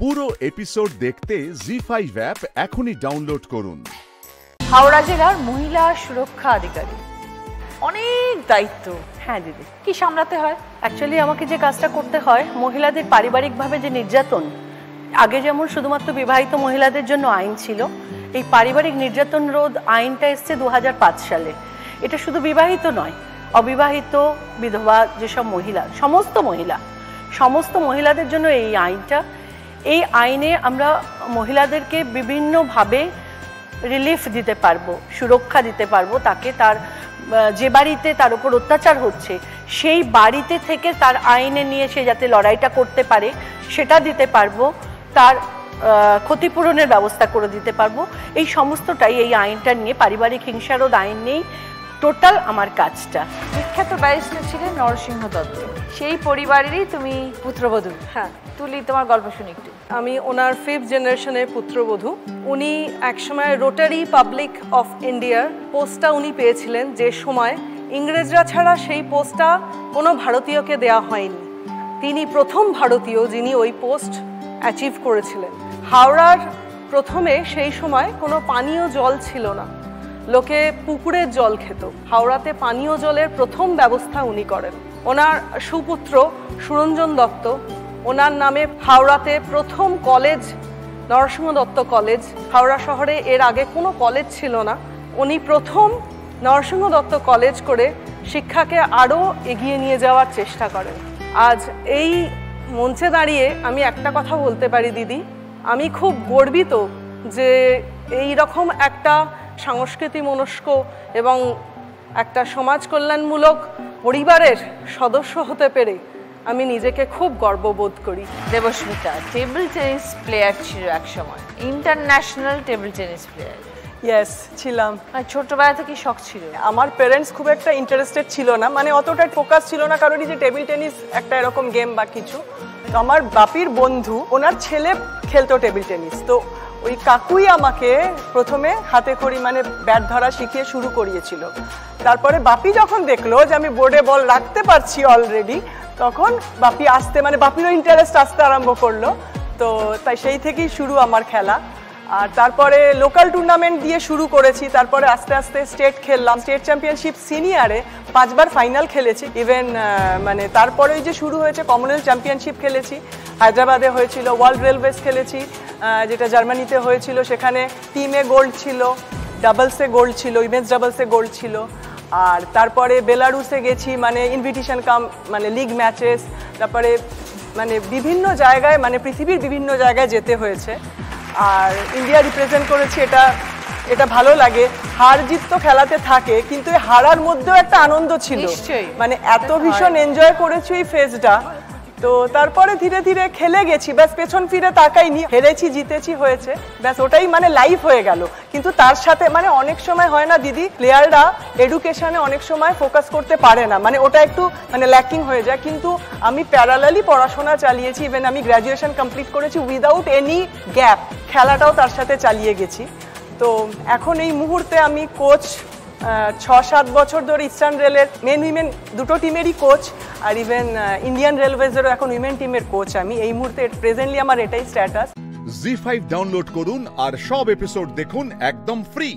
পুরো এপিসোড দেখতে জি5 অ্যাপ এখনই ডাউনলোড করুন। হাওড়া জেলার মহিলা সুরক্ষা আধিকারিক, অনেক দায়িত্ব। হ্যাঁ দিদি, কি সামলাতে হয়? অ্যাকচুয়ালি আমাকে যে কাজটা করতে হয়, মহিলাদের পারিবারিকভাবে যে নির্যাতন, আগে যেমন শুধুমাত্র বিবাহিত মহিলাদের জন্য আইন ছিল, এই পারিবারিক নির্যাতন রোধ আইনটা এসছে 2005 সালে। এটা শুধু বিবাহিত নয়, অবিবাহিত, বিধবা যেসব মহিলা, সমস্ত মহিলাদের জন্য এই আইনটা। এই আইনে আমরা মহিলাদেরকে বিভিন্নভাবে রিলিফ দিতে পারবো, সুরক্ষা দিতে পারবো। তাকে তার যে বাড়িতে তার উপর অত্যাচার হচ্ছে সেই বাড়িতে থেকে তার আইনে নিয়ে সে যাতে লড়াইটা করতে পারে সেটা দিতে পারবো, তার ক্ষতিপূরণের ব্যবস্থা করে দিতে পারবো। এই সমস্তটাই এই আইনটা নিয়ে, পারিবারিক হিংসারোধ আইন নিয়েই টোটাল আমার কাজটা। বিখ্যাত ব্যারিস্টার ছিলেন নরসিংহ দত্ত, সেই পরিবারেরই তুমি পুত্রবধূ। হ্যাঁ তুলি, তোমার গল্প শুনি একটু। আমি ওনার 5th জেনারেশনের পুত্রবধূ। উনি একসময় রোটারি পাবলিক অফ ইন্ডিয়ার পোস্টটা উনি পেয়েছিলেন, যে সময় ইংরেজরা ছাড়া সেই পোস্টটা কোনো ভারতীয়কে দেয়া হয়নি। তিনি প্রথম ভারতীয় যিনি ওই পোস্ট অ্যাচিভ করেছিলেন। হাওড়ার প্রথমে সেই সময় কোনো পানীয় জল ছিল না, লোকে পুকুরের জল খেত। হাওড়াতে পানীয় জলের প্রথম ব্যবস্থা উনি করেন। ওনার সুপুত্র সুরঞ্জন দত্ত, ওনার নামে হাওড়াতে প্রথম কলেজ নরসিংহ দত্ত কলেজ। হাওড়া শহরে এর আগে কোনো কলেজ ছিল না। উনি প্রথম নরসিংহ দত্ত কলেজ করে শিক্ষাকে আরও এগিয়ে নিয়ে যাওয়ার চেষ্টা করেন। আজ এই মঞ্চে দাঁড়িয়ে আমি একটা কথা বলতে পারি দিদি, আমি খুব গর্বিত যে এই রকম একটা সংস্কৃতি মনস্ক এবং একটা সমাজ কল্যাণমূলক পরিবারের সদস্য হতে পেরে আমি নিজেকে খুব গর্ববোধ করি। দেবস্মিতা টেবিল টেনিস প্লেয়ার ছিল এক সময়, international table tennis player. Yes, ছিলাম। ছোটবেলা থেকে শখ ছিল? আমার প্যারেন্টস খুব একটা ইন্টারেস্টেড ছিল না, মানে অতটা ফোকাস ছিল না কারোরই যে টেবিল টেনিস একটা এরকম গেম বা কিছু। তো আমার বাপির বন্ধু, ওনার ছেলে খেলতো টেবিল টেনিস, তো ওই কাকুই আমাকে প্রথমে হাতে খড়ি মানে ব্যাট ধরা শিখিয়ে শুরু করিয়েছিল। তারপরে বাপি যখন দেখলো যে আমি বোর্ডে বল রাখতে পারছি অলরেডি, তখন বাপি আসতে মানে বাপিরও ইন্টারেস্ট আসতে আরম্ভ করলো। তো তাই সেই থেকেই শুরু আমার খেলা। আর তারপরে লোকাল টুর্নামেন্ট দিয়ে শুরু করেছি, তারপরে আস্তে আস্তে স্টেট খেললাম। স্টেট চ্যাম্পিয়নশিপ সিনিয়রে 5 বার ফাইনাল খেলেছি। ইভেন মানে তারপরে ওই যে শুরু হয়েছে কমনওয়েলথ চ্যাম্পিয়নশিপ খেলেছি, হায়দ্রাবাদে হয়েছিল। ওয়ার্ল্ড রেলওয়েজ খেলেছি, যেটা জার্মানিতে হয়েছিল, সেখানে টিমে গোল্ড ছিল, ডাবলসে গোল্ড ছিল, উইমেন্স ডাবলসে গোল্ড ছিল। আর তারপরে বেলারুসে গেছি, মানে ইনভিটেশন কাম মানে লিগ ম্যাচেস। তারপরে মানে বিভিন্ন জায়গায়, মানে পৃথিবীর বিভিন্ন জায়গায় যেতে হয়েছে। আর ইন্ডিয়া রিপ্রেজেন্ট করেছি, এটা ভালো লাগে। হার জিত তো খেলাতে থাকে, কিন্তু এই হারার মধ্যেও একটা আনন্দ ছিল, মানে এত ভীষণ এনজয় করেছি এই ফেজটা। তো তারপরে ধীরে ধীরে খেলে গেছি, ব্যাস পেছন ফিরে তাকাইনি, হেরেছি জিতেছি হয়েছে, ব্যাস ওটাই মানে লাইফ হয়ে গেল। কিন্তু তার সাথে মানে অনেক সময় হয় না দিদি, প্লেয়াররা এডুকেশনে অনেক সময় ফোকাস করতে পারে না, মানে ওটা একটু মানে ল্যাকিং হয়ে যায়। কিন্তু আমি প্যারালালি পড়াশোনা চালিয়েছি, ইভেন আমি গ্র্যাজুয়েশন কমপ্লিট করেছি উইদাউট এনি গ্যাপ। খেলাটাও তার সাথে চালিয়ে গেছি। তো এখন এই মুহূর্তে আমি কোচ, 6-7 বছর ধরে ইস্টার্ন রেলের মেন উইমেন দুটো টিমেরই কোচ, আর ইভেন ইন্ডিয়ান রেলওয়েজেরও এখন উইমেন টিমের কোচ আমি। এই মুহূর্তে প্রেজেন্টলি আমার এটাই স্ট্যাটাস। জি5 ডাউনলোড করুন আর সব এপিসোড দেখুন একদম ফ্রি।